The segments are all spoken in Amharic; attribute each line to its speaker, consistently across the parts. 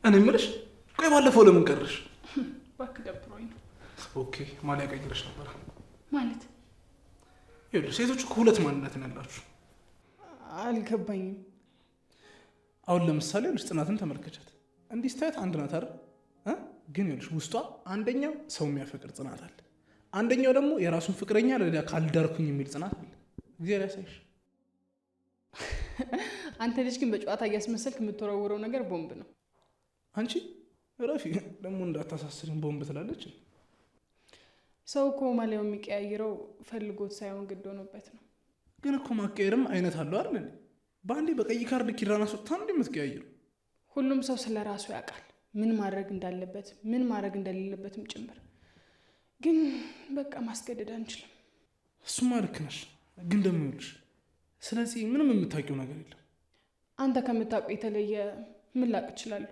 Speaker 1: እኔ የምልሽ ቆይ ባለፈው ለምን ቀረሽ?
Speaker 2: እባክህ ደብሮኝ ነው።
Speaker 1: ኦኬ ማሊያ ቀይረሽ ነበር
Speaker 2: ማለት?
Speaker 1: ይኸውልሽ ሴቶች እኮ ሁለት ማንነት ነው ያላችሁ።
Speaker 2: አልገባኝም።
Speaker 1: አሁን ለምሳሌ ይኸውልሽ ጽናትን ተመልከቻት። እንዲህ ስታያት አንድ ናት አይደል? ግን ይኸውልሽ ውስጧ አንደኛው ሰው የሚያፈቅር ጽናት አለ፣ አንደኛው ደግሞ የራሱን ፍቅረኛ ለሌላ ካልዳርኩኝ የሚል ጽናት አለ። እግዚአብሔር ያሳይሽ።
Speaker 2: አንተ ልጅ ግን በጨዋታ እያስመሰልክ የምትወረውረው ነገር ቦምብ ነው።
Speaker 1: አንቺ ረፊ ደግሞ እንዳታሳስሪኝ ቦምብ ትላለች።
Speaker 2: ሰው እኮ ማሊያው የሚቀያይረው ፈልጎት ሳይሆን ግድ ሆኖበት ነው።
Speaker 1: ግን እኮ ማቀየርም አይነት አለው አይደል? በአንዴ በቀይ ካርድ ኪራና ሱልጣን እንደ የምትቀያይሩ።
Speaker 2: ሁሉም ሰው ስለ ራሱ ያውቃል፣ ምን ማድረግ እንዳለበት ምን ማድረግ እንደሌለበትም ጭምር። ግን በቃ ማስገደድ አንችልም።
Speaker 1: እሱማ ልክ ነሽ። ግን ደግሞ ይኸውልሽ ስለዚህ ምንም የምታውቂው ነገር የለም።
Speaker 2: አንተ ከምታውቀው የተለየ ምን ላቅ እችላለሁ?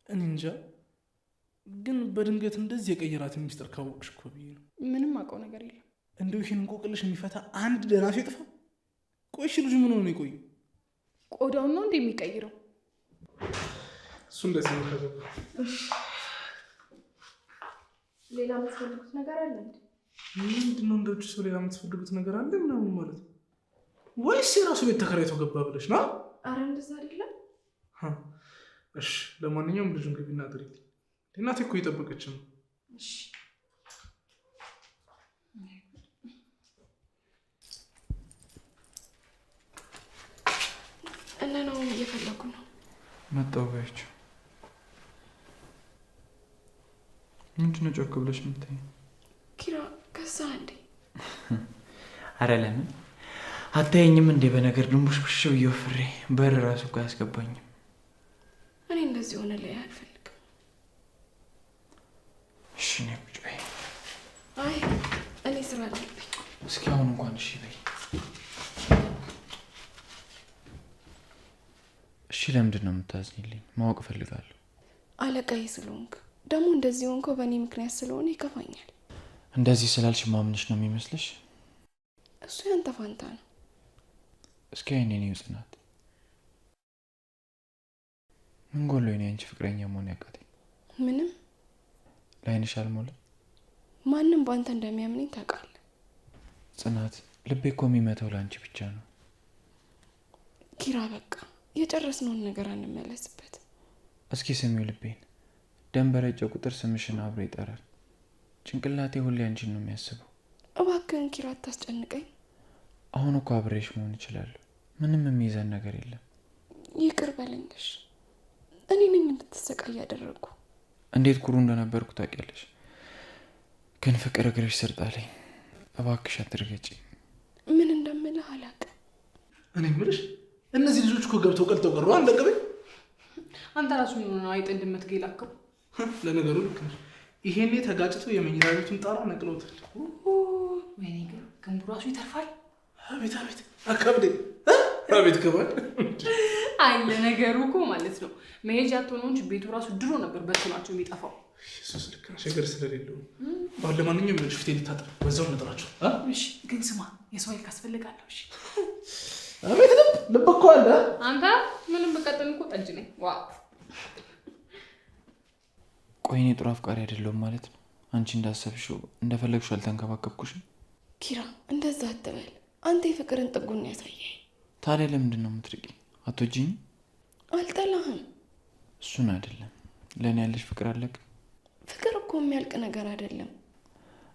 Speaker 1: እኔ እንጃ። ግን በድንገት እንደዚህ የቀየራት ሚስጥር ካወቅሽ እኮ ብዬ ነው።
Speaker 2: ምንም አውቀው ነገር የለም።
Speaker 1: እንደው ይሄን እንቆቅልሽ የሚፈታ አንድ ደህና ሰው ይጥፋ። ቆይሽ ልጁ ምን ሆነ የቆዩ?
Speaker 2: ቆዳውን ነው እንደ የሚቀይረው?
Speaker 1: እሱ እንደዚህ ነው ከገባ።
Speaker 2: ሌላ የምትፈልጉት ነገር አለ እንዴ?
Speaker 1: ምንድነው እንደውጭ ሰው ሌላ የምትፈልጉት ነገር አለ ምናምን ማለት ነው? ወይስ የራሱ ቤት ተከራይቶ ገባ ብለሽ ነው?
Speaker 2: አረ እንደዛ አይደለም።
Speaker 1: እሺ ለማንኛውም ልጁን ግቢና ጥሪልኝ። እናቴ እኮ እየጠበቀች ነው።
Speaker 2: እሺ እና ነው እየፈለኩ ነው።
Speaker 3: መጣሁ ባያቸው። ምንድነው ጮክ ብለሽ የምታይኝ?
Speaker 2: ኪራ ከዛ እንዴ?
Speaker 3: አረ ለምን አታየኝም እንዴ? በነገር ድንቡሽቡሽ እየወፍሬ በር ራሱ እኮ አያስገባኝም።
Speaker 2: እኔ እንደዚህ ሆነ ላይ አልፈልግም።
Speaker 3: እሺ ነይ ቁጭ በይ።
Speaker 2: አይ እኔ ስራ አለብኝ።
Speaker 3: እስኪ አሁን እንኳን እሺ በይ። እሺ ለምንድን ነው የምታዝኝልኝ? ማወቅ እፈልጋለሁ።
Speaker 2: አለቃዬ ስለሆንክ ደግሞ እንደዚህ ሆንከው በእኔ ምክንያት ስለሆነ ይከፋኛል።
Speaker 3: እንደዚህ ስላልሽ ማምንሽ ነው የሚመስልሽ?
Speaker 2: እሱ ያንተ ፋንታ ነው።
Speaker 3: እስኪ አይኔ ነው ጽናት። ምን ጎሎኝ ነው አንቺ ፍቅረኛ መሆን ያቃተኝ?
Speaker 2: ምንም።
Speaker 3: ላይንሽ አልሞላ?
Speaker 2: ማንም በአንተ እንደሚያምነኝ ታውቃለህ
Speaker 3: ጽናት። ልቤ እኮ የሚመታው ለአንቺ ብቻ ነው።
Speaker 2: ኪራ በቃ የጨረስነውን ነገር አንመለስበት።
Speaker 3: እስኪ ስሚው ልቤን። ደም በረጨ ቁጥር ስምሽን አብሮ ይጠራል። ጭንቅላቴ ሁሌ አንቺን ነው የሚያስበው።
Speaker 2: እባክህን ኪራ አታስጨንቀኝ።
Speaker 3: አሁን እኮ አብሬሽ መሆን እችላለሁ። ምንም የሚይዘን ነገር የለም።
Speaker 2: ይቅር በለኝሽ። እኔ ነኝ እንድትሰቃይ ያደረግኩ።
Speaker 3: እንዴት ኩሩ እንደነበርኩ ታውቂያለሽ። ግን ፍቅር እግርሽ ስር ጣለኝ። እባክሽ አትርገጪ።
Speaker 2: ምን እንደምልህ አላውቅም።
Speaker 1: እኔ የምልሽ እነዚህ ልጆች እኮ ገብተው ቀልጠው ቀሩ። አንለቀበኝ።
Speaker 2: አንተ ራሱ ነው አይጥ እንደምትገላከው።
Speaker 1: ለነገሩ ልክ ነሽ። ይሄኔ ተጋጭተው የመኝታ ቤቱን ጣራ ነቅለውታል።
Speaker 2: ወይኔ ግን ግንቡ ራሱ ይተርፋል።
Speaker 1: አቤት አቤት አካብዴ አቤት ከባድ።
Speaker 2: አይ ለነገሩ እኮ ማለት ነው መሄጃ አትሆነው እንጂ ቤቱ ራሱ ድሮ ነበር በስማቸው የሚጠፋው።
Speaker 1: ኢየሱስ ልክ ነሽ። ነገር ስለሌለው አሁን ለማንኛውም ልጅ ፊቴ ልታጠር በዛው እንጥራቸው።
Speaker 2: እሺ ግን ስማ የሰው ኃይል ካስፈልጋለሁ። እሺ
Speaker 1: አቤት ልብ እኮ አለ።
Speaker 2: አንተ ምንም በቀጥን እኮ ጠጅ ነኝ። ዋው
Speaker 3: ቆይ እኔ ጥሩ አፍቃሪ አይደለሁም ማለት ነው? አንቺ እንዳሰብሽው እንደፈለግሽው አልተንከባከብኩሽም?
Speaker 2: ኪራ እንደዛ አትበል። አንተ የፍቅርን ጥጉን ያሳየኝ።
Speaker 3: ታዲያ ለምንድን ነው የምትርቂኝ? አትወጂኝም?
Speaker 2: አልጠላህም።
Speaker 3: እሱን አይደለም ለእኔ ያለሽ ፍቅር አለቅ።
Speaker 2: ፍቅር እኮ የሚያልቅ ነገር አይደለም።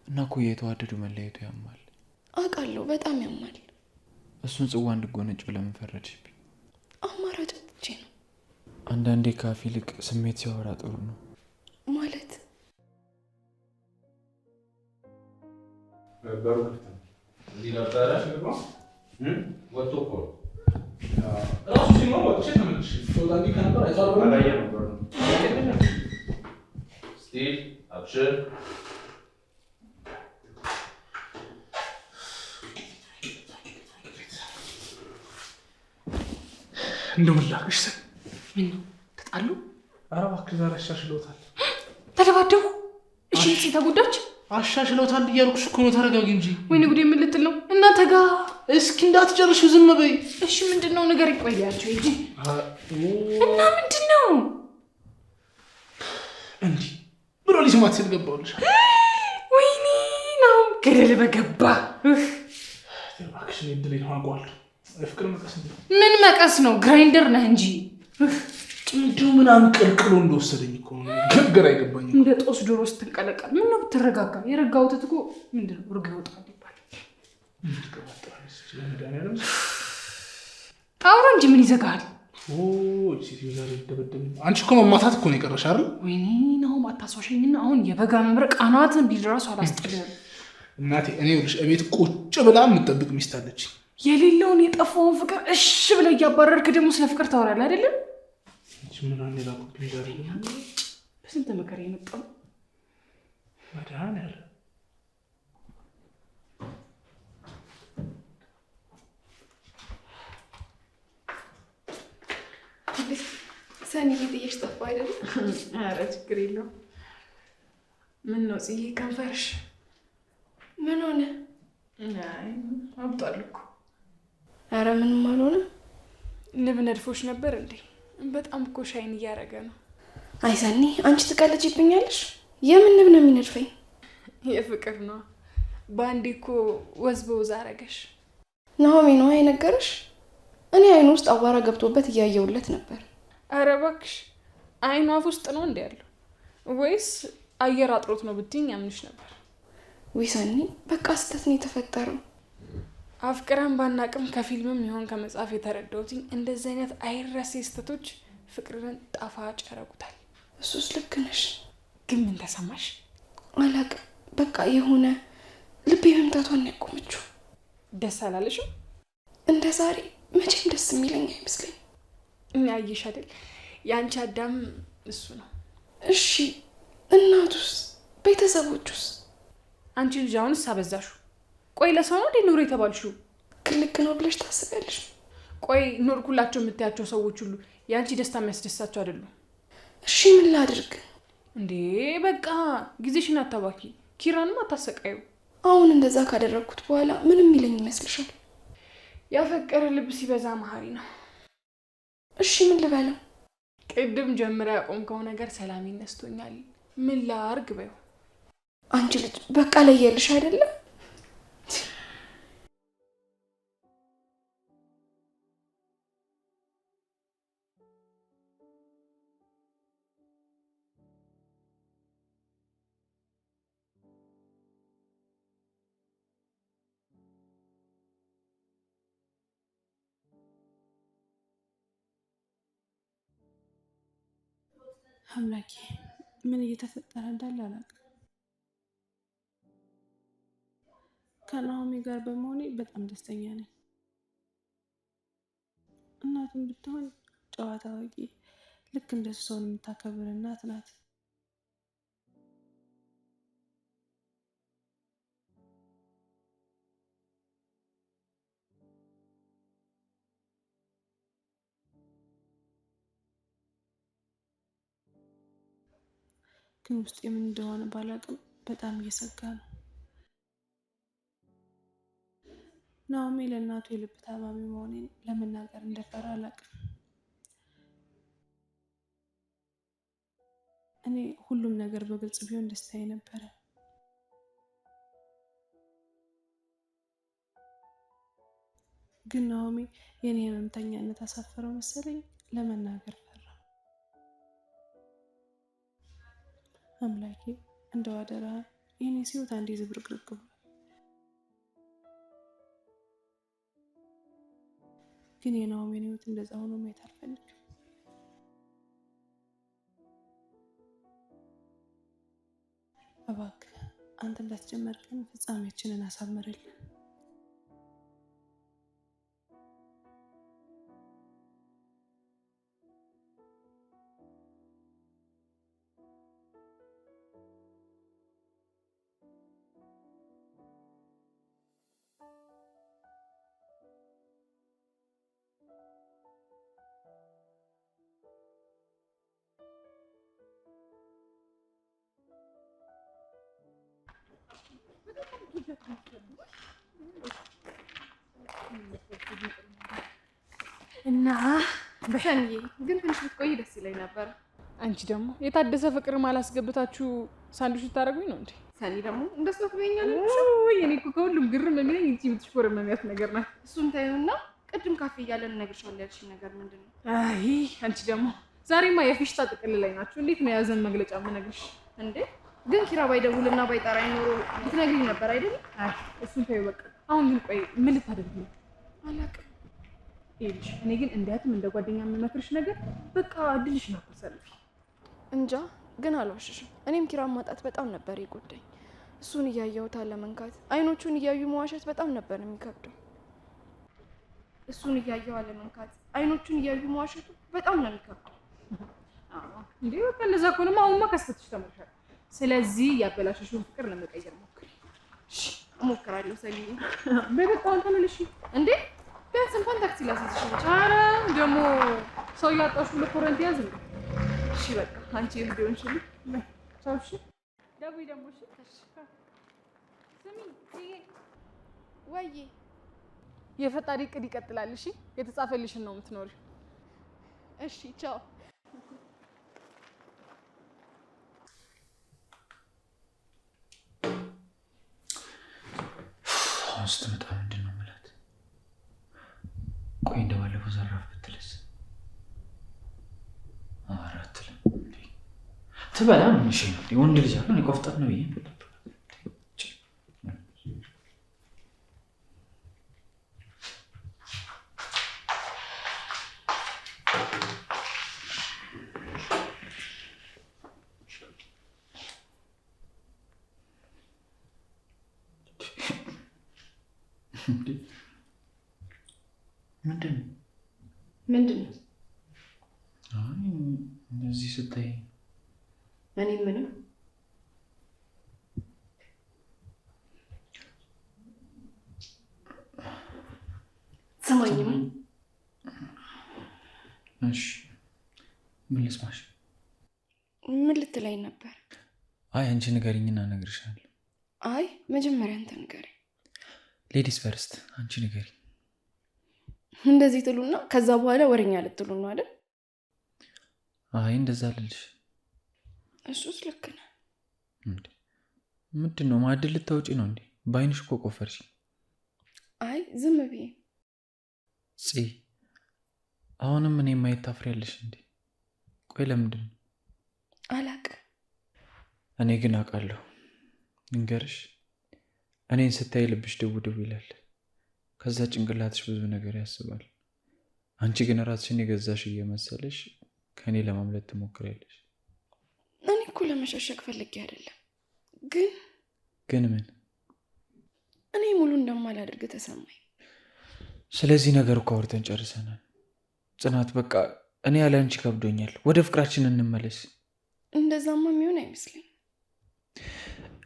Speaker 3: እና እኮ የተዋደዱ መለያየቱ ያማል።
Speaker 2: አውቃለሁ፣ በጣም ያማል።
Speaker 3: እሱን ጽዋ እንድጎነጭ ለምን ፈረድሽብኝ?
Speaker 2: አማራጭ አጥቼ ነው።
Speaker 3: አንዳንዴ ካፍ ይልቅ ስሜት ሲያወራ ጥሩ ነው
Speaker 2: ማለት።
Speaker 4: በሩ እንዲህ ነበረ ወጥቶ እኮ
Speaker 1: ራሱ ሲኖር ወጥቼ ተመልሼ ፎታንዲ ከነበር አይቷል
Speaker 4: አላየ ነበር ስቲል አክሽን
Speaker 1: እንደው ላክሽ ሰ
Speaker 2: ምን ነው ተጣሉ?
Speaker 1: ኧረ እባክህ ዛሬ አሻሽለውታል።
Speaker 2: ተደባደቡ? እሺ እቺ ተጎዳች?
Speaker 1: አሻሽለውታል እያልኩሽ እኮ ነው። ተረጋጊ እንጂ።
Speaker 2: ወይኔ ጉዴ ምን ልትል ነው? እናንተ ጋር
Speaker 1: እስኪ እንዳትጨርሺው ዝም በይ
Speaker 2: እሺ ምንድነው ነገር ይቆያቸው እንጂ እና ምንድነው
Speaker 1: እንዴ ብሎ ሊስማት ሲል ገባውልሽ
Speaker 2: ወይኔ ነው ገደል በገባ
Speaker 1: እባክሽ እኔ ድል ይዋጓል ፍቅር መቀስ
Speaker 2: ምን መቀስ ነው ግራይንደር ነህ እንጂ
Speaker 1: ጭንዱ ምን አንቀልቅሎ እንደወሰደኝ እኮ ግግር አይገባኝም
Speaker 2: እንደ ጦስ ዶሮ ስትንቀለቀል ምን ነው ብትረጋጋ የረጋው ተትኮ ምንድነው ሩግ ይወጣል ይባላል አውራ እንጂ ምን ይዘጋል
Speaker 1: እቺ ሲዛሬ ደበደብ አንቺ እኮ መማታት እኮ ነው የቀረሽ አይደል
Speaker 2: ወይኔ ነው ማታሷሸኝና አሁን የበጋ መምረቅ አናትን ቢደራሱ አላስጠለም
Speaker 1: እናቴ እኔ ልጅ እቤት ቁጭ ብላ የምትጠብቅ ሚስት አለች
Speaker 2: የሌለውን የጠፋውን ፍቅር እሺ ብለህ እያባረርክ ደግሞ ስለ ፍቅር ታወራለህ አይደለም
Speaker 1: ምን አለ ላቁት ቢዛሬ
Speaker 2: በስንት መከራ የመጣው
Speaker 1: ማዳን ያለ
Speaker 2: ሰኒ ልጥየሽ ጠፋ አይደል ኧረ ችግር የለውም ምን ነው ጽዬ ከንፈርሽ ምን ሆነ አይ አብጧል እኮ ኧረ ምንም አልሆነ ንብ ነድፎሽ ነበር እንዴ በጣም እኮ ሻይን እያደረገ ነው አይ ሰኒ አንቺ ትቀልጂብኛለሽ የምን ንብ ነው የሚነድፈኝ የፍቅር ነው ባንዴ እኮ ወዝ በወዝ አረገሽ ናሆሚ ነው አይነገርሽ እኔ አይኑ ውስጥ አዋራ ገብቶበት እያየውለት ነበር ኧረ እባክሽ አይኑ አፍ ውስጥ ነው እንዴ ያለው ወይስ አየር አጥሮት ነው ብትይኝ ያምንሽ ነበር ወይ ሰኒ በቃ ስህተት ነው የተፈጠረው አፍቅራን ባናቅም ከፊልምም ይሆን ከመጽሐፍ የተረዳሁት እንደዚህ አይነት አይረሴ ስህተቶች ፍቅርን ጣፋጭ ያረጉታል እሱስ ልክ ነሽ ግን ምን ተሰማሽ አላቅም በቃ የሆነ ልቤ መምታቷን ያቆመችው ደስ አላለሽም እንደ ዛሬ መቼም ደስ የሚለኝ አይመስለኝ እና አየሽ አይደል ያንቺ አዳም እሱ ነው እሺ እናቱስ ቤተሰቦቹስ አንቺ ልጅ አሁንስ አበዛሹ ቆይ ለሰው ነው እንዴ ኑሮ የተባልሽው ክልክ ነው ብለሽ ታስቢያለሽ ቆይ ኖርኩላቸው የምታያቸው ሰዎች ሁሉ ያንቺ ደስታ የሚያስደስታቸው አይደሉም እሺ ምን ላድርግ እንዴ በቃ ጊዜሽን አታባኪ ኪራንም አታሰቃዩ አሁን እንደዛ ካደረኩት በኋላ ምንም ይለኝ ይመስልሻል ያፈቀረ ልብ ሲበዛ መሐሪ ነው እሺ ምን ልበለው ቅድም ጀምራ ያቆምከው ነገር ሰላም ይነስቶኛል ምን ላርግ በይው አንቺ ልጅ በቃ ለየልሽ አይደለ
Speaker 5: አምላኬ ምን እየተፈጠረ እንዳለ አላውቅም። ከናሆሚ ጋር በመሆኔ በጣም ደስተኛ ነኝ። እናቱም ብትሆን ጨዋ ታዋቂ፣ ልክ እንደሱ ሰውን የምታከብር እናት ናት። ግን ውስጥ ምን እንደሆነ ባላውቅም በጣም እየሰጋ ነው። ናሆሚ ለእናቱ የልብ ታማሚ መሆኔን ለመናገር እንደፈራ አላውቅም። እኔ ሁሉም ነገር በግልጽ ቢሆን ደስታዬ ነበረ። ግን ናሆሚ የኔ ህመምተኛነት አሳፈረው መሰለኝ ለመናገር ፈራ። አምላኬ እንደው አደራ የኔ ሲወት አንዴ ዝብርቅርቅ ብሏል። ግን የናሆሚን ህይወት እንደዛ ሆኖ ማየት አልፈልግም። እባክህ አንተ እንዳስጀመርከን ፍጻሜያችንን አሳምርልን።
Speaker 2: እና ሰኒዬ ግን ትንሽ ብትቆይ ደስ ይለኝ ነበር።
Speaker 6: አንቺ ደግሞ የታደሰ ፍቅር ማላስገብታችሁ ሳንዱች ልታደርጉኝ ነው እንዴ?
Speaker 2: ሰኒ ደግሞ እንደሱ ትበኛለች።
Speaker 6: እኔ እኮ ከሁሉም ግርም የሚለኝ እንጂ የምትሽኮረመሚያት ነገር ናት።
Speaker 2: እሱን ታዩና ቅድም ካፌ እያለን እነግርሻለሁ ያልሽኝ ነገር ምንድን ነው?
Speaker 6: አይ አንቺ ደግሞ ዛሬማ የፊሽታ ጥቅል ላይ ናችሁ። እንዴት ነው የያዘን መግለጫ የምነግርሽ እንዴ?
Speaker 2: ግን ኪራ ባይደውልና ባይጠራኝ ኖሮ ብትነግሪኝ ነበር አይደል?
Speaker 6: አይ እሱን ተይው በቃ። አሁን ግን ቆይ ምን ልታደርጊ ነው?
Speaker 2: አላውቅም።
Speaker 6: ይኸውልሽ እኔ ግን እንዲያትም እንደ ጓደኛ የምመክርሽ ነገር በቃ እድልሽን አታሳልፊ።
Speaker 2: እንጃ ግን አልዋሽሽም። እኔም ኪራን ማጣት በጣም ነበር የጎዳኝ። እሱን እያየሁት አለመንካት፣ አይኖቹን እያዩ መዋሸት በጣም ነበር የሚከብደው። እሱን እያየሁ አለመንካት፣ አይኖቹን እያዩ መዋሸቱ በጣም ነው የሚከብደው።
Speaker 6: እንዴ በቃ እንደዛ ከሆነማ አሁንማ ከስተትሽ ተመልሻል። ስለዚህ ያበላሸሽውን ፍቅር ለመቀየር ሞክሪ።
Speaker 2: እሺ እሞክራለሁ። ሰሊዬ
Speaker 6: በበቃ አሁን ተመለሽ
Speaker 2: እንዴ ቢያንስ እንኳን ታክሲ ላስይዝሽ እንጂ።
Speaker 6: ኧረ ደግሞ ሰው እያጣሽ ብሎ ኮረንት ያዝ እንዴ።
Speaker 2: እሺ በቃ አንቺ የቪዲዮን ሽሉ
Speaker 6: ቻው። እሺ ደውይ ደግሞ እሺ። ስሚ
Speaker 2: ወይ
Speaker 6: የፈጣሪ እቅድ ይቀጥላል። እሺ የተጻፈልሽን ነው የምትኖሪው።
Speaker 2: እሺ ቻው።
Speaker 3: አሁን ስትመጣ ምንድን ነው የምላት? ቆይ እንደባለፈው ዘራፍ ብትልስ? ኧረ አትልም። ትበላ ምን እሺ ነው ወንድ ልጅ አለ። እኔ ቆፍጣት ነው ብዬ
Speaker 2: ምንድን ነው?
Speaker 3: አይ እንደዚህ ስታይ
Speaker 2: እኔ ምንም ሰማኝም።
Speaker 3: እሺ ምን ልስማሽ?
Speaker 2: ምን ልትለኝ ነበር?
Speaker 3: አይ አንቺ ንገሪኝና እነግርሻለሁ።
Speaker 2: አይ መጀመሪያ አንተ ንገረኝ።
Speaker 3: ሌዲስ ፈርስት፣ አንቺ ንገሪኝ።
Speaker 2: እንደዚህ ትሉና ከዛ በኋላ ወሬኛ ልትሉ ነው አይደል?
Speaker 3: አይ እንደዛ ልልሽ።
Speaker 2: እሱስ ልክ ነህ።
Speaker 3: እንዴ ምንድን ነው ማዕድን ልታወጪ ነው እንዴ? በአይንሽ እኮ ቆፈርሽ።
Speaker 2: አይ ዝም ብዬ።
Speaker 3: አሁንም እኔ ማየት ታፍሪያለሽ እንዴ? ቆይ ለምንድን ነው?
Speaker 2: አላውቅም።
Speaker 3: እኔ ግን አውቃለሁ። ንገርሽ፣ እኔን ስታይ ልብሽ ድው ድው ይላል። ከዛ ጭንቅላትሽ ብዙ ነገር ያስባል። አንቺ ግን ራስሽን የገዛሽ እየመሰለሽ ከእኔ ለማምለጥ ትሞክሪያለሽ።
Speaker 2: እኔ እኮ ለመሸሸግ ፈልጌ አይደለም። ግን
Speaker 3: ምን?
Speaker 2: እኔ ሙሉ እንደማላደርግ ተሰማኝ።
Speaker 3: ስለዚህ ነገር እኮ አውርተን ጨርሰናል ጽናት። በቃ እኔ ያለ አንቺ ከብዶኛል። ወደ ፍቅራችን እንመለስ።
Speaker 2: እንደዛማ የሚሆን አይመስለኝ።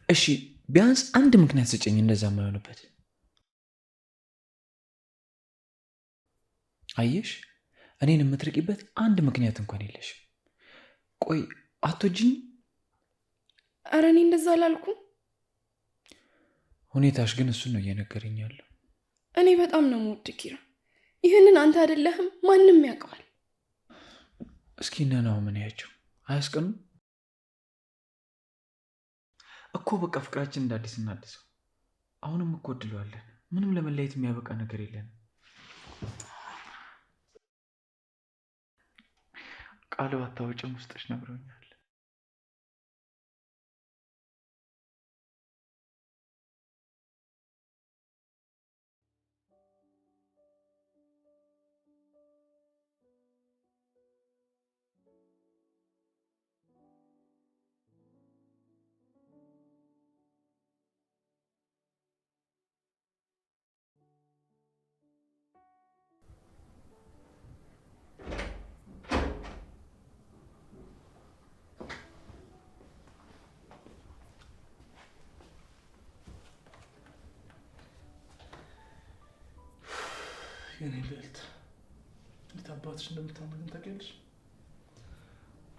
Speaker 3: እሺ ቢያንስ አንድ ምክንያት ስጭኝ እንደዛ የማይሆንበት። አየሽ እኔን የምትርቂበት አንድ ምክንያት እንኳን የለሽ። ቆይ አትወጂኝ?
Speaker 2: ኧረ እኔ እንደዛ አላልኩም።
Speaker 3: ሁኔታሽ ግን እሱን ነው እየነገረኝ ያለው።
Speaker 2: እኔ በጣም ነው የምወድ ኪራ። ይህንን አንተ አይደለህም ማንም ያውቀዋል።
Speaker 3: እስኪ ነናው ምን ያቸው አያስቀኑም እኮ። በቃ ፍቅራችን እንዳዲስ እናድሰው። አሁንም እኮ እድለዋለን። ምንም ለመለየት የሚያበቃ ነገር የለንም። ቃል ባታወጭም ውስጥሽ ነግሮኛል።
Speaker 1: የኔ ልዕልት እንዴት አባትሽ እንደምታመግን ታውቂያለሽ?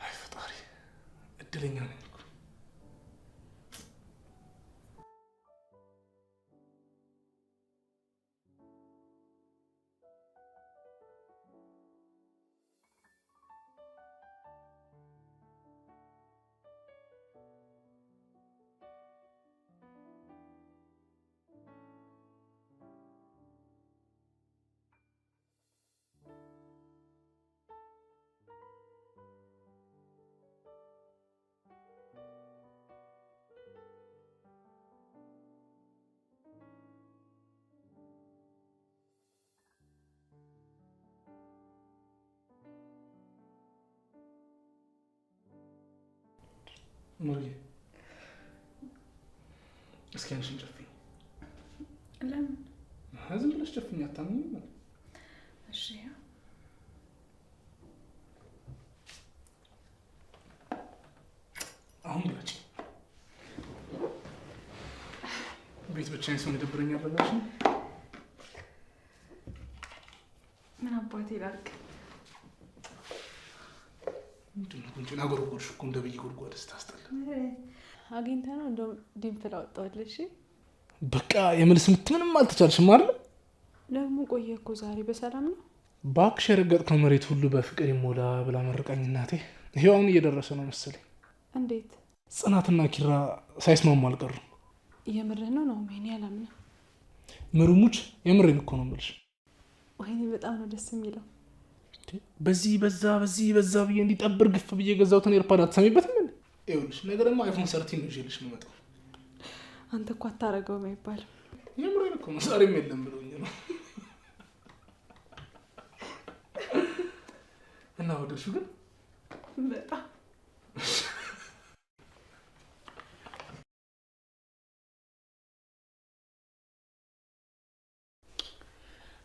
Speaker 1: አይ ፈጣሪ እድለኛ ነኝ እኮ። ሙርጌ እስኪ አንቺን ጨፍኝ።
Speaker 2: ለምን?
Speaker 1: ዝም ብለሽ ጨፍኝ። አታምኚም?
Speaker 2: እሺ
Speaker 1: አሁን ብለሽ ቤት ብቻዬን ሰው ይደብረኛል ብለሽ
Speaker 2: ምን አባቴ ላድርግ?
Speaker 1: ምንድነው ጉንጭና ጎርጎርሽ እኮ እንደ ብይ ጉድጓድ ስታስጠላ።
Speaker 5: አግኝተህ ነው እንደውም ዲምፕል አወጣሁልሽ።
Speaker 1: በቃ የምልስ ምንም አልተቻልሽም አይደል?
Speaker 5: ደግሞ ቆየ እኮ ዛሬ በሰላም ነው?
Speaker 1: እባክሽ የረገጥከው መሬት ሁሉ በፍቅር ይሞላ ብላ መርቃኝ እናቴ። ይሄው አሁን እየደረሰ ነው መሰለኝ።
Speaker 5: እንዴት?
Speaker 1: ጽናትና ኪራ ሳይስማሙ አልቀሩም።
Speaker 5: የምርህ ነው? ነው ምን ያላምነው
Speaker 1: ምሩሙች የምሬን እኮ ነው የምልሽ።
Speaker 5: ወይኔ በጣም ነው ደስ የሚለው።
Speaker 1: በዚህ በዛ ብዬ እንዲጠብር ግፍ ብዬ የገዛሁትን ኤርፓድ አትሰሚበትም እንዴ? ይኸውልሽ ነገ ደግሞ አይፎን 13 ነው ይዤልሽ የምመጣው።
Speaker 5: አንተ እኮ አታረገውም አይባልም።
Speaker 1: የምሬን እኮ ነው። ዛሬም የለም ብሎኝ ነው። እና ወደድሽው ግን?
Speaker 2: በጣም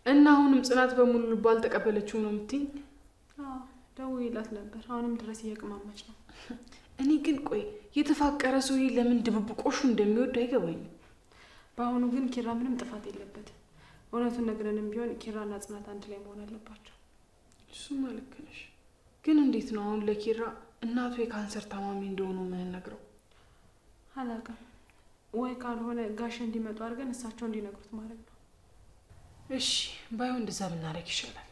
Speaker 6: እና አሁንም ጽናት በሙሉ ልቧ አልተቀበለችው ነው የምትይኝ?
Speaker 5: አዎ ደውዬላት ነበር። አሁንም ድረስ እየቅማማች ነው።
Speaker 6: እኔ ግን ቆይ የተፋቀረ ሰው ለምን ድብብቆሹ እንደሚወድ አይገባኝም።
Speaker 5: በአሁኑ ግን ኪራ ምንም ጥፋት የለበትም። እውነቱን ነግረንም ቢሆን ኪራና ጽናት አንድ ላይ መሆን አለባቸው።
Speaker 6: እሱማ ልክ ነሽ። ግን እንዴት ነው አሁን ለኪራ እናቱ የካንሰር ታማሚ እንደሆኑ ምን ነግረው?
Speaker 5: አላውቅም። ወይ ካልሆነ ጋሽ እንዲመጡ አድርገን እሳቸው እንዲነግሩት ማድረግ ነው።
Speaker 6: እሺ ባይሆን እንደዛ ብናደርግ ይሻላል።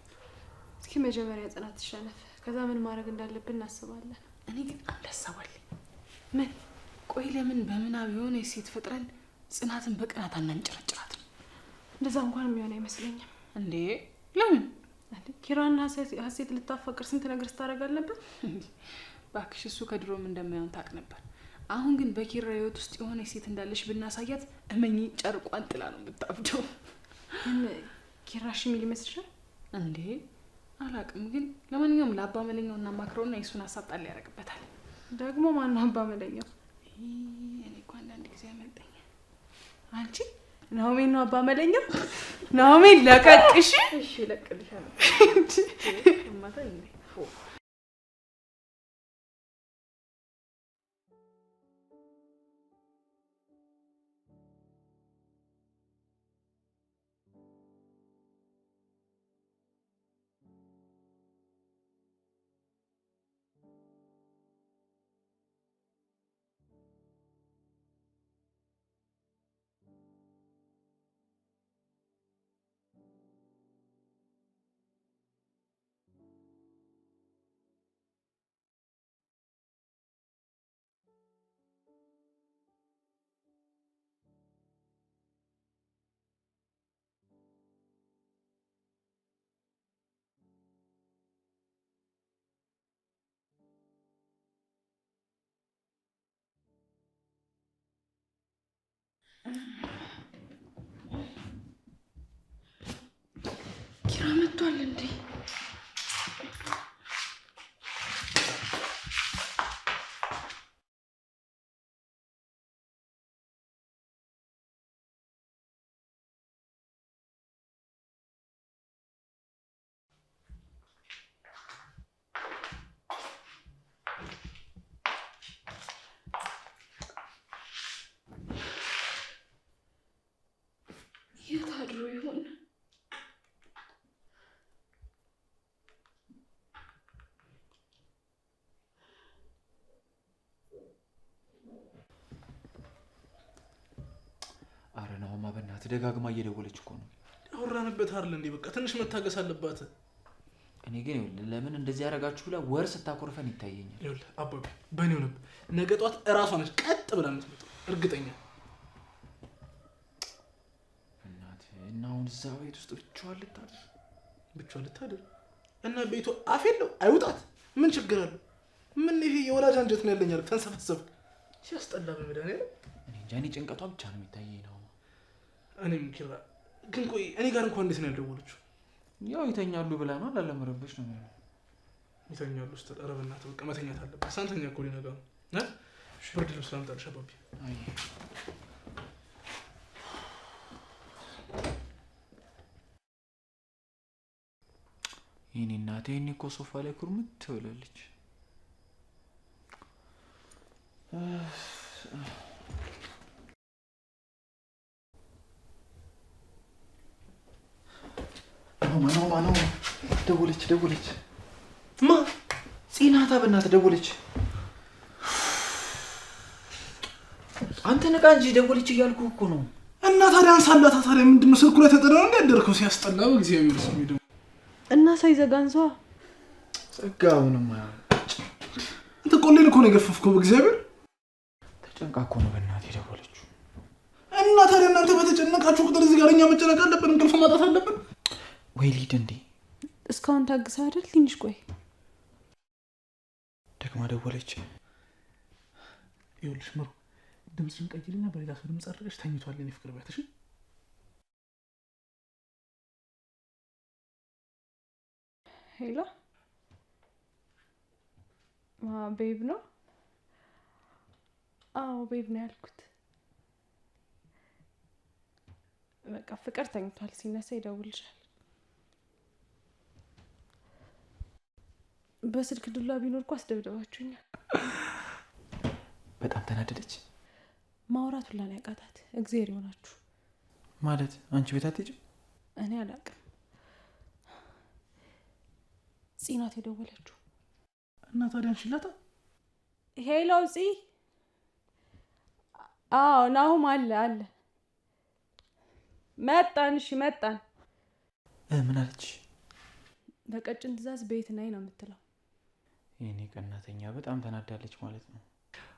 Speaker 5: እስኪ መጀመሪያ ጽናት ትሸነፍ፣ ከዛ ምን ማድረግ እንዳለብን እናስባለን።
Speaker 6: እኔ ግን አንድ ሀሳብ አለኝ። ምን? ቆይ ለምን በምናብ የሆነ ሴት ፈጥረን ጽናትን በቅናት አናንጨረጭራት ነው?
Speaker 5: እንደዛ እንኳን የሚሆን አይመስለኝም።
Speaker 6: እንዴ ለምን?
Speaker 5: ኪራና ሀሴት ልታፈቅር ስንት ነገር ስታደርግ አልነበር?
Speaker 6: እባክሽ እሱ ከድሮም እንደማይሆን ታውቅ ነበር። አሁን ግን በኪራ ህይወት ውስጥ የሆነ ሴት እንዳለሽ ብናሳያት እመኚ ጨርቋን ጥላ ነው የምታብደው።
Speaker 5: ኪራሽ የሚል ይመስልሻል
Speaker 6: እንዴ? አላውቅም። ግን ለማንኛውም ለአባ መለኛው እናማክረውና የእሱን ሀሳብ ጣል ያደርግበታል።
Speaker 5: ደግሞ ማነው አባ መለኛው?
Speaker 6: እኔ እኮ አንዳንድ ጊዜ ያመልጠኛል።
Speaker 5: አንቺ ናሆሜን ነው አባ መለኛው? ናሆሜን ለቀቅሽ።
Speaker 6: እሺ ለቅልሻለሁ። ማታ እንዴ ኪራ መጥቷል እንዴ? የት አድሮ ይሆን?
Speaker 3: አረ ናሆማ በእናትህ ደጋግማ እየደወለች እኮ ነው።
Speaker 1: አወራንበት አይደል እንዴ? በቃ ትንሽ መታገስ አለባት።
Speaker 3: እኔ ግን ይኸውልህ ለምን እንደዚህ ያደርጋችሁ ብላ ወር ስታኮርፈን ይታየኛል።
Speaker 1: ይኸውልህ አባቢ በእኔ ሆነብ ነገ ጧት እራሷ ነች ቀጥ ብላ የምትመጣው እርግጠኛ።
Speaker 3: እናትህ እና አሁን እዛ ቤት ውስጥ ብቻዋን
Speaker 1: ልታድር እና ቤቱ አፍ የለው አይውጣት። ምን ችግር አለው? ምን ይሄ የወላጅ አንጀት ነው ያለኛል። ተንሰፈሰብ ሲያስጠላ በመድኃኒዓለም።
Speaker 3: እኔ እንጃ እኔ ጭንቀቷ ብቻ ነው የሚታየኝ ነው።
Speaker 1: እኔም ኪራ ግን ቆይ እኔ ጋር እንኳን እንዴት ነው ያልደወለችው?
Speaker 3: ያው ይተኛሉ ብላ ነው ላለመረበሽ ነው የሚሆነው።
Speaker 1: ይተኛሉ ስትል ኧረ በእናትህ በቃ መተኛት አለበት። ሳንተኛ እኮ ሊነጋ ነው። ብርድ ልብስ ላምጣልሽ አባቢ።
Speaker 3: የኔ እናቴ እኔ እኮ ሶፋ ላይ ኩርምት ትብላለች። ማነው? ደወለች። ማ ጽናታ በእናትህ ደወለች። አንተ ነቃ እንጂ ደወለች እያልኩህ እኮ ነው።
Speaker 1: እና ታዲያ አንሳላታ። ታዲያ ምንድነው ስልኩ ላይ ተጠራው እንዴ ያደረከው? ሲያስጠላ በእግዚአብሔር ስም ይደው
Speaker 5: እና ሳይዘጋን ሰው
Speaker 3: ዘጋውንም
Speaker 1: አንተ ቆሌን እኮ ነው የገፈፍከው። በእግዚአብሔር
Speaker 3: ተጨንቃ እኮ ነው በእናትህ ደወለችው።
Speaker 1: እና ታዲያ እናንተ በተጨነቃችሁ ቁጥር እዚህ ጋር እኛ መጨነቅ አለብን? እንቅልፍ ማጣት አለብን
Speaker 3: ወይ? ሊድ እንዴ
Speaker 5: እስካሁን ታግሳ አይደል? ትንሽ ቆይ።
Speaker 3: ደግማ ደወለች።
Speaker 1: ይኸውልሽ ምሩ ድምፅሽን ቀይሪና በሌላ ሰው ድምፅ አድርገሽ ተኝቷል የኔ ፍቅር ቤት። እሺ
Speaker 5: ሄሎ ቤብ ነው? አዎ ቤብ ነው ያልኩት። በቃ ፍቅር ተኝቷል፣ ሲነሳ ይደውልሻል። በስልክ ዱላ ቢኖር እኮ አስደብደባችሁኛል።
Speaker 3: በጣም ተናደደች።
Speaker 5: ማውራት ሁላ ነው ያቃታት። እግዚአብሔር ይሆናችሁ።
Speaker 3: ማለት አንቺ ቤት አትሄጂም?
Speaker 5: እኔ አላውቅም። ጽናት የደወለችው
Speaker 1: እና ታዲያ አንቺላታ
Speaker 5: ሄሎ ጽ አዎ ናሁም አለ መጣን። እሺ መጣን።
Speaker 3: ምን አለች?
Speaker 5: በቀጭን ትእዛዝ ቤት ነኝ ነው የምትለው።
Speaker 3: የኔ ቀናተኛ በጣም ተናዳለች ማለት ነው።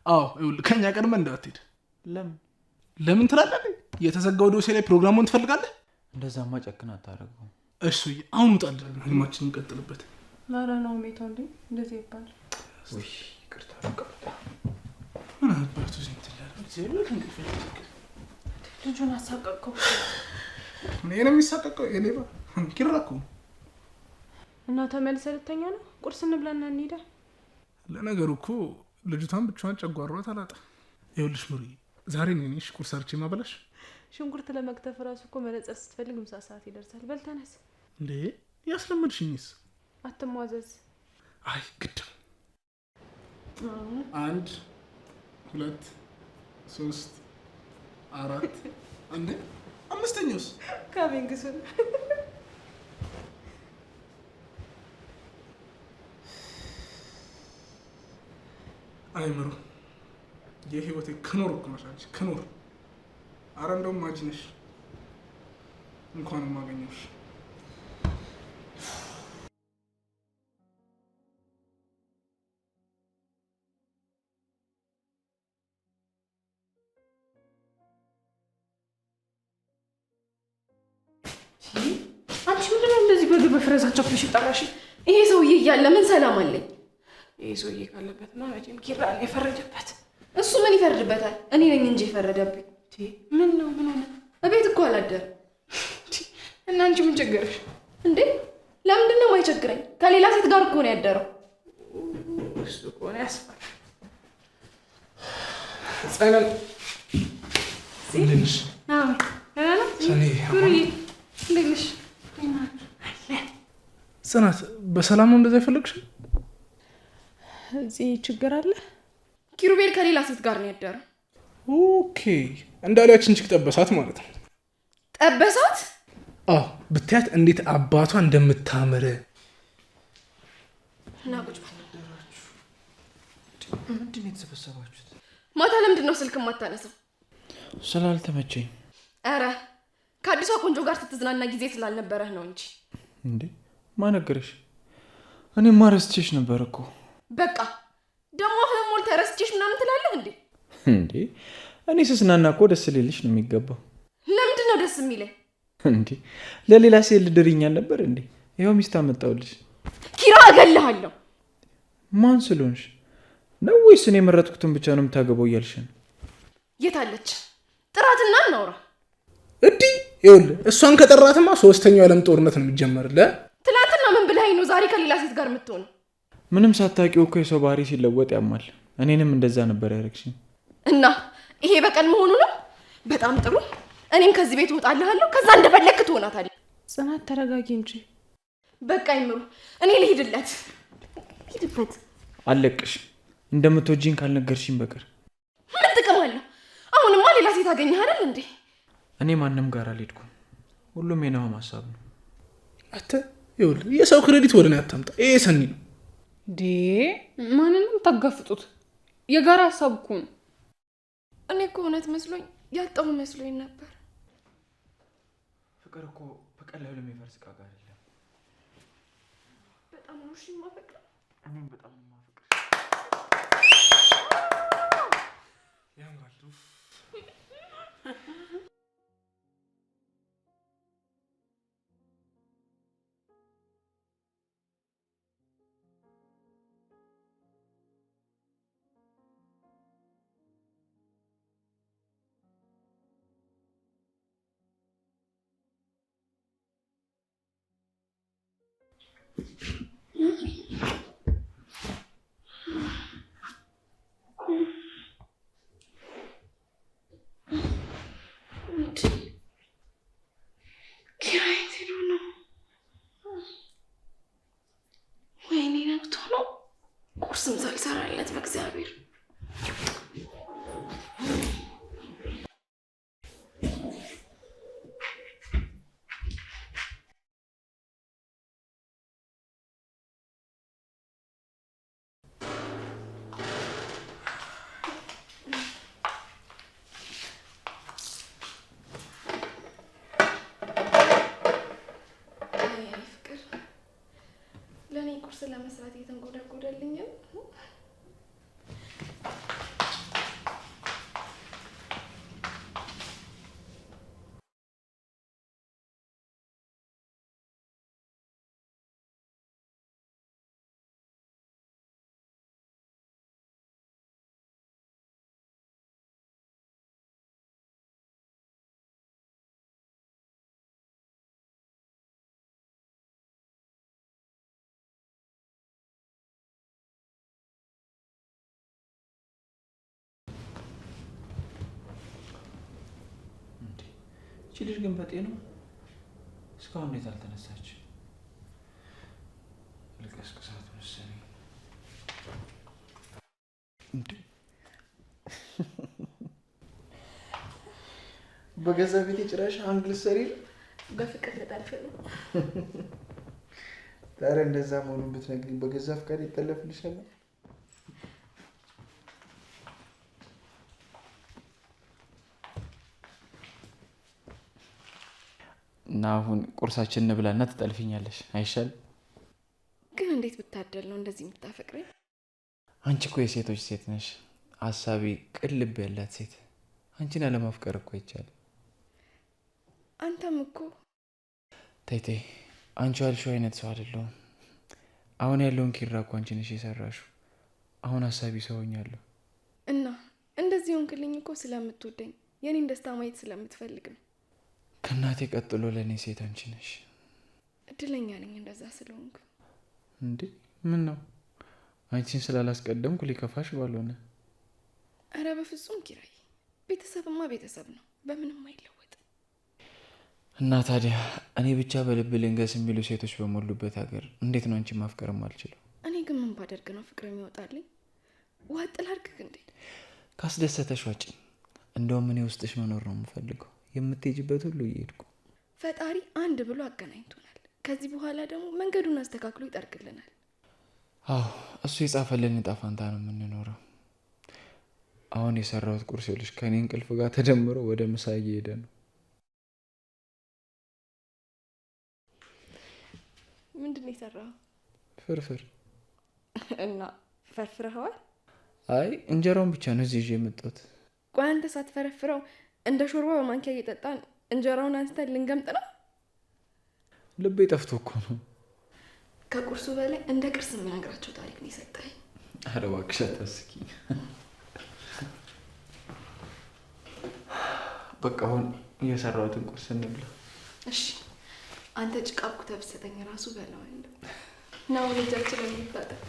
Speaker 1: አዎ ይኸውልህ ከኛ ቀድመህ እንዳትሄድ።
Speaker 3: ለምን
Speaker 1: ትላለህ? የተዘጋው ዶሴ ላይ ፕሮግራሙን ትፈልጋለህ?
Speaker 3: እንደዛማ ጨክና አታረገው።
Speaker 1: እሺ አሁን ውጣልን፣ ህልማችንን እንቀጥልበት።
Speaker 5: ማራ ነው ሜታው እንዴ እንደዚህ ይባል?
Speaker 3: ወይ ይቅርታ አልቀበለ
Speaker 1: ምን አባቱ ዝንት ይላል። ዘይሉት እንግዲህ
Speaker 5: ልጁን አሳቀቀው።
Speaker 1: ምን ነው የሚሳቀቀው? የሌባ ኪራኩ
Speaker 5: እና ተመልሰህ ልተኛ ነው? ቁርስ እንብላና እንሂዳ።
Speaker 1: ለነገሩ እኮ ልጅቷን ብቻዋን ጨጓሯ ታላጣ። ይኸውልሽ ምሪ ዛሬ ነኝሽ ቁርስ አርቼ ማበላሽ።
Speaker 5: ሽንኩርት ለመክተፍ ራሱ እኮ መነጽር ስትፈልግ ምሳ ሰዓት ይደርሳል። በል ተነስ።
Speaker 1: እንዴ ያስለመድሽኝስ?
Speaker 5: አትሟዘዝ።
Speaker 1: አይ ግድ 1 2 3 4 አንዴ አምስተኛውስ
Speaker 5: ካቢንግሱን
Speaker 1: አይምሩ የህይወቴ ከኖር እኮ ነሽ አንቺ ከኖር። አረ እንደውም ማጂ ነሽ። እንኳንም አገኘሁሽ።
Speaker 2: አንቺ ምንድነው እንደዚህ በግብ በፍረዛቸው ፍሽ ጠራሽ? ይሄ ሰውዬ እያለ ምን ሰላም አለኝ?
Speaker 6: ይሄ ሰውዬ ካለበትማ መቼም ኪራ ነው የፈረደበት።
Speaker 2: እሱ ምን ይፈርድበታል? እኔ ነኝ እንጂ የፈረደብኝ።
Speaker 6: ምን ነው ምን ሆነ?
Speaker 2: እቤት እኮ አላደረም።
Speaker 6: እና አንቺ ምን ቸገረሽ
Speaker 2: እንዴ? ለምንድን ነው የማይቸግረኝ? ከሌላ ሴት ጋር እኮ ነው ያደረው።
Speaker 6: እሱ እኮ ነው ያስፈራ።
Speaker 1: ጸነል እንዴሽ? ጽናት በሰላም ነው እንደዛ የፈለግሽ?
Speaker 5: እዚህ ችግር አለ?
Speaker 2: ኪሩቤል ከሌላ ሴት ጋር ነው ያደረው።
Speaker 1: ኦኬ እንዳለያችን ችግ ጠበሳት ማለት ነው።
Speaker 2: ጠበሳት?
Speaker 1: አዎ ብታያት እንዴት አባቷ እንደምታምር።
Speaker 2: እና ቁጭ በል።
Speaker 3: ምንድን ነው የተሰበሰባችሁት?
Speaker 2: ማታ ለምንድን ነው ስልክ የማታነሳው?
Speaker 3: ስላልተመቸኝ።
Speaker 2: ኧረ ከአዲሷ ቆንጆ ጋር ስትዝናና ጊዜ ስላልነበረህ ነው እንጂ።
Speaker 3: እንዴ ማን ነገረሽ? እኔማ ረስቼሽ ነበር እኮ።
Speaker 2: በቃ ደግሞ አፍህን ሞልተህ ረስቼሽ ምናምን ትላለህ እንዴ?
Speaker 3: እንዴ እኔ ስዝናና እኮ ደስ ሊልሽ ነው የሚገባው።
Speaker 2: ለምንድን ነው ደስ የሚለኝ?
Speaker 3: እንዴ ለሌላ ሴት ልድርኛል ነበር እንዴ? ይኸው ሚስት አመጣሁልሽ።
Speaker 2: ኪራ እገልሃለሁ።
Speaker 3: ማን ስለሆንሽ ነው? ወይስ እኔ የመረጥኩትን ብቻ ነው የምታገባው እያልሽን?
Speaker 2: የት አለች? ጥራትና እናውራ።
Speaker 1: እዲ ይኸውልህ እሷን ከጠራትማ ሶስተኛው የዓለም ጦርነት ነው የሚጀመርልህ።
Speaker 2: ትናንትና ምን ብለኸኝ ነው ዛሬ ከሌላ ሴት ጋር የምትሆነው?
Speaker 3: ምንም ሳታውቂው እኮ የሰው ባህሪ ሲለወጥ ያማል። እኔንም እንደዛ ነበር ያደረግሽኝ።
Speaker 2: እና ይሄ በቀል መሆኑ ነው? በጣም ጥሩ። እኔም ከዚህ ቤት እወጣልሃለሁ። ከዛ እንደፈለክ ትሆናታለህ።
Speaker 5: ጽናት ተረጋጊ እንጂ።
Speaker 2: በቃ ይምሩ፣ እኔ ልሂድለት። ሂድበት።
Speaker 3: አለቅሽ እንደምትወጂኝ ካልነገርሽኝ በቀር
Speaker 2: ምን ጥቅም አለው? አሁንማ ሌላ ሴት አገኘህ አይደል እንዴ?
Speaker 3: እኔ ማንም ጋር አልሄድኩም። ሁሉም የናሆም ሀሳብ ነው።
Speaker 1: አንተ ይኸውልህ የሰው ክሬዲት ወደ እኔ አታምጣ። ይሄ ሰኒ ነው
Speaker 6: ዴ ማንንም ታጋፍጡት። የጋራ ሀሳብ እኮ ነው።
Speaker 2: እኔ እኮ እውነት መስሎኝ ያጣሁ መስሎኝ ነበር።
Speaker 3: ፍቅር እኮ በቀላሉ የሚፈርስ ዕቃ ጋር አይደለም።
Speaker 2: በጣም ነው እሺ የማፈቅረው።
Speaker 3: እኔም በጣም ነው የማፈቅረው።
Speaker 1: ያምራል።
Speaker 2: ቁርስም ሳልሰራለት በእግዚአብሔር። ለእኔ ቁርስ ለመስራት የተንጎዳጎደልኝም
Speaker 3: እቺ ልጅ ግን በጤና እስካሁን እንዴት አልተነሳች? ልቀስቅሳት መሰለኝ። እንዴ በገዛ ቤቴ ጭራሽ አንግል ሰሪ
Speaker 2: በፍቅር ተጣልፈ ነው።
Speaker 3: ታዲያ እንደዛ መሆኑን ብትነግሪኝ በገዛ ፍቃድ ይጠለፍልሻል? እና አሁን ቁርሳችን እንብላና ትጠልፊኛለሽ አይሻል?
Speaker 2: ግን እንዴት ብታደል ነው እንደዚህ የምታፈቅረኝ?
Speaker 3: አንቺ እኮ የሴቶች ሴት ነሽ። አሳቢ ቅልብ ያላት ሴት። አንቺን አለማፍቀር እኮ አይቻልም።
Speaker 2: አንተም እኮ
Speaker 3: ተይ አንቺ ያልሽው አይነት ሰው አይደለሁም። አሁን ያለውን ኪራ እኮ አንቺ ነሽ የሰራሽው። አሁን አሳቢ ሰው ሆኛለሁ።
Speaker 2: እና እንደዚህ ሆንክልኝ እኮ ስለምትወደኝ የኔን ደስታ ማየት ስለምትፈልግ ነው።
Speaker 3: ከእናቴ ቀጥሎ ለእኔ ሴት አንቺ ነሽ።
Speaker 2: እድለኛ ነኝ እንደዛ ስለሆንክ።
Speaker 3: እንዴ ምን ነው አንቺን ስላላስቀደምኩ ሊከፋሽ ባልሆነ።
Speaker 2: አረ በፍጹም ኪራይ፣ ቤተሰብማ ቤተሰብ ነው፣ በምንም አይለወጥ።
Speaker 3: እና ታዲያ እኔ ብቻ በልብ ልንገስ የሚሉ ሴቶች በሞሉበት ሀገር እንዴት ነው አንቺን ማፍቀርም አልችለው?
Speaker 2: እኔ ግን ምን ባደርግ ነው ፍቅር የሚወጣልኝ? ዋጥ ላድርግህ እንዴ?
Speaker 3: ካስደሰተሽ ዋጭ። እንደውም እኔ ውስጥሽ መኖር ነው የምፈልገው። የምትሄጂበት ሁሉ እየሄድኩ።
Speaker 2: ፈጣሪ አንድ ብሎ አገናኝቶናል። ከዚህ በኋላ ደግሞ መንገዱን አስተካክሎ ይጠርግልናል።
Speaker 3: አዎ እሱ የጻፈልን ዕጣ ፈንታ ነው የምንኖረው። አሁን የሰራሁት ቁርስ ይኸውልሽ ከኔ እንቅልፍ ጋር ተደምሮ ወደ ምሳ እየሄደ ነው።
Speaker 2: ምንድን ነው የሰራኸው?
Speaker 3: ፍርፍር።
Speaker 2: እና ፈርፍረኸዋል?
Speaker 3: አይ እንጀራውን ብቻ ነው እዚህ ይዤ የመጣሁት።
Speaker 2: ቆይ አንተ ሳትፈረፍረው እንደ ሾርባ በማንኪያ እየጠጣን እንጀራውን አንስተን ልንገምጥ ነው?
Speaker 3: ልቤ ጠፍቶ እኮ ነው።
Speaker 2: ከቁርሱ በላይ እንደ ቅርስ የምነግራቸው ታሪክ ነው የሰጠኝ።
Speaker 3: ኧረ እባክሽ አታስቂኝ። በቃ አሁን እየሰራሁትን ቁርስ እንብላ።
Speaker 2: እሺ አንተ ጭቃ ቡክተህ ብትሰጠኝ ራሱ በላዋለሁ። ና ወደ እጃችን ለሚታጠብ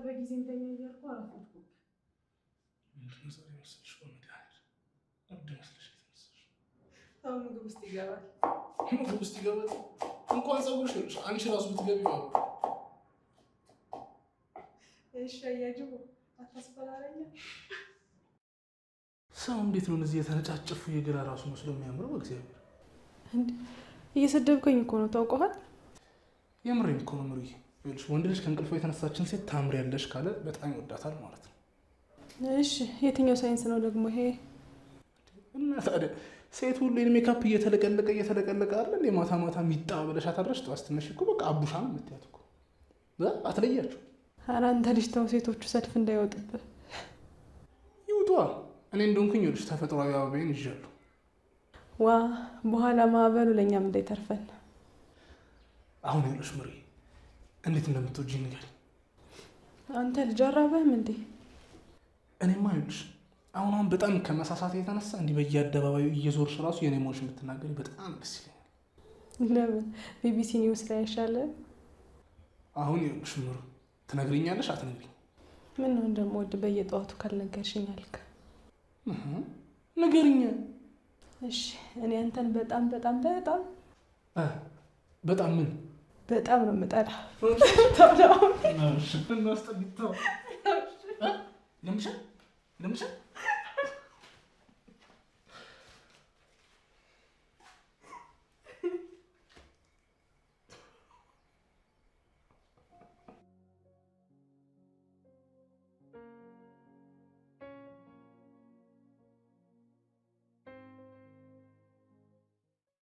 Speaker 2: በጊዜ እንተኛ እያልኩ አረፈድኩ። አሁን ምግብ ውስጥ ይገባል።
Speaker 1: ምግብ ውስጥ ይገባል። እንኳን ፀጉርሽ ይኸውልሽ አንቺ ራሱ ብትገቢ ነው።
Speaker 2: እሺ አያጅቡ አታስፈራረኛ።
Speaker 1: ሰው እንዴት ነው እዚህ የተነጫጨፉ የግራ ራሱ መስሎ የሚያምረው? በእግዚአብሔር
Speaker 5: እየሰደብከኝ እኮ ነው ታውቀዋል።
Speaker 1: የምሬን እኮ ነው ምሩዬ። ይኸውልሽ ወንድ ልጅ ከእንቅልፏ የተነሳችን ሴት ታምሪያለሽ ካለ በጣም ይወዳታል ማለት ነው።
Speaker 5: እሺ የትኛው ሳይንስ ነው ደግሞ ይሄ?
Speaker 1: እና ታዲያ ሴት ሁሉ ሜካፕ እየተለቀለቀ አለ እንዴ? ማታ ማታ ሚጣ ብለሽ አታድረሽ ጠዋት ስትነሺ እኮ በቃ አቡሻ ነው የምትያት እኮ። አትለያችሁ።
Speaker 5: ኧረ አንተ ልጅ ተው፣ ሴቶቹ ሰልፍ እንዳይወጡብህ።
Speaker 1: ይውጧ። እኔ እንደሆንኩኝ ይኸውልሽ ተፈጥሯዊ አበባዬን ይዣለሁ።
Speaker 5: ዋ በኋላ ማዕበሉ ለእኛም እንዳይተርፈን።
Speaker 1: አሁን ይኸውልሽ ምሩዬ እንዴት እንደምትወጂኝ ንገሪኝ።
Speaker 5: አንተ ልጅ አራበህም እንዴ?
Speaker 1: እኔማ ይኸውልሽ አሁን በጣም ከመሳሳት የተነሳ እንዲህ በየአደባባዩ እየዞርሽ ራሱ የኔ መሆንሽ የምትናገሪ በጣም ደስ ይለኛል።
Speaker 5: ለምን ቢቢሲ ኒውስ ላይ አይሻልም?
Speaker 1: አሁን ይኸውልሽ ምሩ ትነግሪኛለሽ አትነግሪኝ?
Speaker 5: ምን ነው እንደምወድ በየጠዋቱ ካልነገርሽኝ አልክ?
Speaker 1: ንገሪኝ።
Speaker 5: እሺ እኔ አንተን በጣም በጣም በጣም
Speaker 1: በጣም ምን
Speaker 5: በጣም ነው የምጠላ።
Speaker 1: እናስጠግተው ለምሻ